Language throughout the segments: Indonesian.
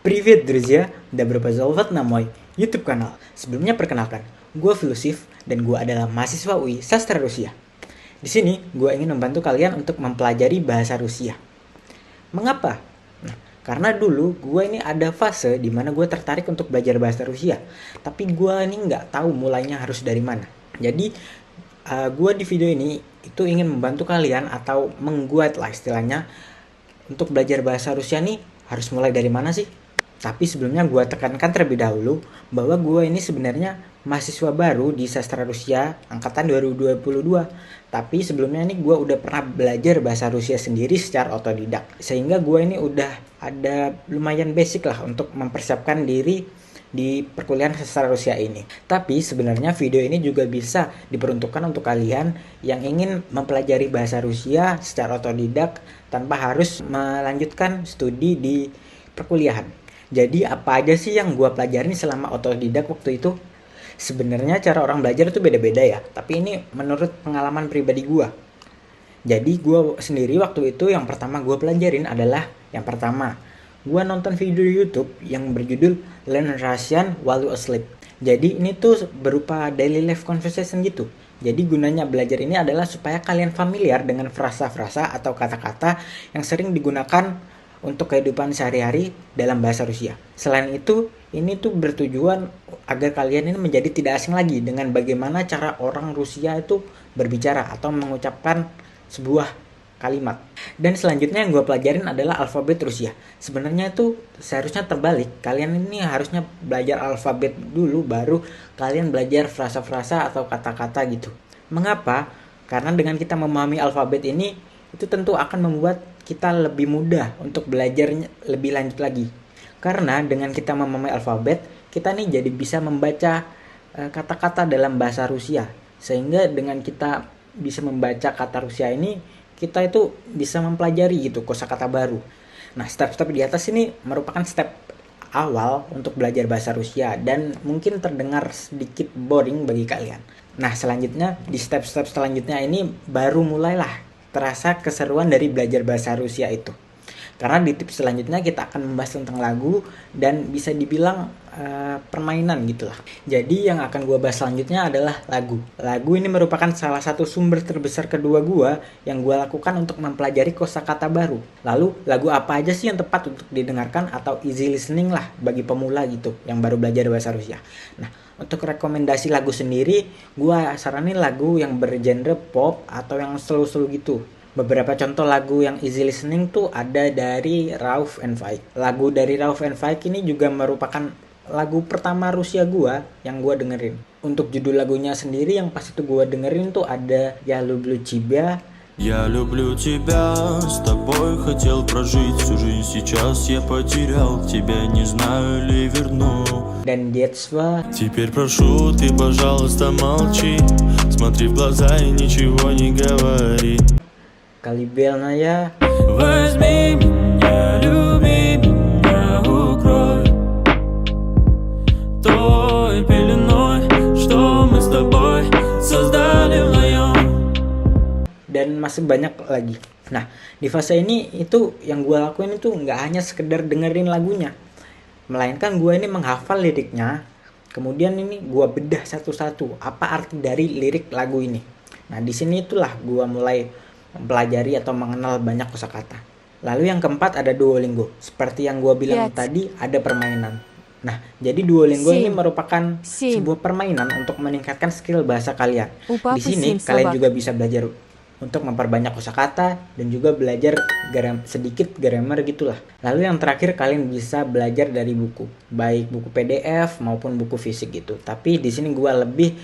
Привет, друзья! Добро пожаловать на мой YouTube канal. Sebelumnya perkenalkan, gue Filusif dan gue adalah mahasiswa UI Sastra Rusia. Di sini, gue ingin membantu kalian untuk mempelajari bahasa Rusia. Mengapa? Nah, karena dulu gue ini ada fase di mana gue tertarik untuk belajar bahasa Rusia, tapi gue ini nggak tahu mulainya harus dari mana. Jadi, gue di video ini itu ingin membantu kalian atau mengguide lah istilahnya untuk belajar bahasa Rusia nih harus mulai dari mana sih? Tapi sebelumnya gue tekankan terlebih dahulu bahwa gue ini sebenarnya mahasiswa baru di Sastra Rusia angkatan 2022. Tapi sebelumnya ini gue udah pernah belajar bahasa Rusia sendiri secara otodidak. Sehingga gue ini udah ada lumayan basic lah untuk mempersiapkan diri di perkuliahan Sastra Rusia ini. Tapi sebenarnya video ini juga bisa diperuntukkan untuk kalian yang ingin mempelajari bahasa Rusia secara otodidak tanpa harus melanjutkan studi di perkuliahan. Jadi apa aja sih yang gue pelajarin selama otodidak waktu itu? Sebenarnya cara orang belajar itu beda-beda ya. Tapi ini menurut pengalaman pribadi gue. Jadi gue sendiri waktu itu yang pertama gue pelajarin adalah yang pertama. Gue nonton video YouTube yang berjudul Learn Russian While You Asleep. Jadi ini tuh berupa daily life conversation gitu. Jadi gunanya belajar ini adalah supaya kalian familiar dengan frasa-frasa atau kata-kata yang sering digunakan untuk kehidupan sehari-hari dalam bahasa Rusia. Selain itu, ini tuh bertujuan agar kalian ini menjadi tidak asing lagi dengan bagaimana cara orang Rusia itu berbicara atau mengucapkan sebuah kalimat. Dan selanjutnya yang gue pelajarin adalah alfabet Rusia. Sebenarnya itu seharusnya terbalik. Kalian ini harusnya belajar alfabet dulu, baru kalian belajar frasa-frasa atau kata-kata gitu. Mengapa? Karena dengan kita memahami alfabet ini, itu tentu akan membuat kita lebih mudah untuk belajarnya lebih lanjut lagi. Karena dengan kita memahami alfabet, kita nih jadi bisa membaca kata-kata dalam bahasa Rusia. Sehingga dengan kita bisa membaca kata Rusia ini, kita itu bisa mempelajari gitu kosakata baru. Nah, step-step di atas ini merupakan step awal untuk belajar bahasa Rusia dan mungkin terdengar sedikit boring bagi kalian. Nah, selanjutnya di step-step selanjutnya ini baru mulailah terasa keseruan dari belajar bahasa Rusia itu. Karena di tips selanjutnya kita akan membahas tentang lagu dan bisa dibilang permainan gitulah. Jadi yang akan gue bahas selanjutnya adalah lagu. Lagu ini merupakan salah satu sumber terbesar kedua gue yang gue lakukan untuk mempelajari kosakata baru. Lalu lagu apa aja sih yang tepat untuk didengarkan atau easy listening lah bagi pemula gitu yang baru belajar bahasa Rusia. Nah, untuk rekomendasi lagu sendiri, gue saranin lagu yang bergenre pop atau yang slow-slow gitu. Beberapa contoh lagu yang easy listening tuh ada dari Rauf and Faik. Lagu dari Rauf and Faik ini juga merupakan lagu pertama Rusia gue yang gue dengerin. Untuk judul lagunya sendiri yang pas itu gue dengerin tuh ada Ya Lublю Тебя. Я люблю тебя, с тобой хотел прожить всю жизнь. Сейчас я потерял тебя, не знаю ли верну. Dan Детство. Теперь прошу, ты, пожалуйста, молчи. Смотри в глаза и ничего не говори. Колыбельная. Возьми меня, люби меня, укрой той пеленой, что мы с тобой создали вдвоем. Dan masih banyak lagi. Nah, di fase ini itu yang gue lakuin itu nggak hanya sekedar dengerin lagunya, melainkan gue ini menghafal liriknya. Kemudian ini gue bedah satu-satu apa arti dari lirik lagu ini. Nah, di sini itulah gue mulai mempelajari atau mengenal banyak kosakata. Lalu yang keempat ada Duolingo. Seperti yang gue bilang tadi, ada permainan. Nah, jadi Duolingo ini merupakan sebuah permainan untuk meningkatkan skill bahasa kalian. Di sini kalian juga bisa belajar untuk memperbanyak kosakata dan juga belajar sedikit grammar gitulah. Lalu yang terakhir kalian bisa belajar dari buku, baik buku PDF maupun buku fisik gitu. Tapi di sini gue lebih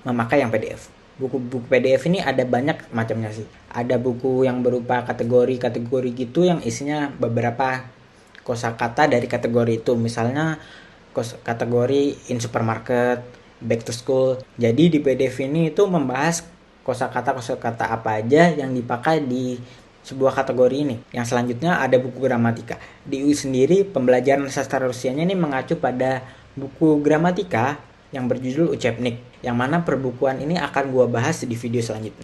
memakai yang PDF. Buku-buku PDF ini ada banyak macamnya sih. Ada buku yang berupa kategori-kategori gitu yang isinya beberapa kosakata dari kategori itu. Misalnya kategori in supermarket, back to school. Jadi di PDF ini itu membahas kosakata apa aja yang dipakai di sebuah kategori ini. Yang selanjutnya ada buku gramatika. Di UI sendiri pembelajaran sastra Rusianya ini mengacu pada buku gramatika yang berjudul Учебник, yang mana perbukuan ini akan gua bahas di video selanjutnya.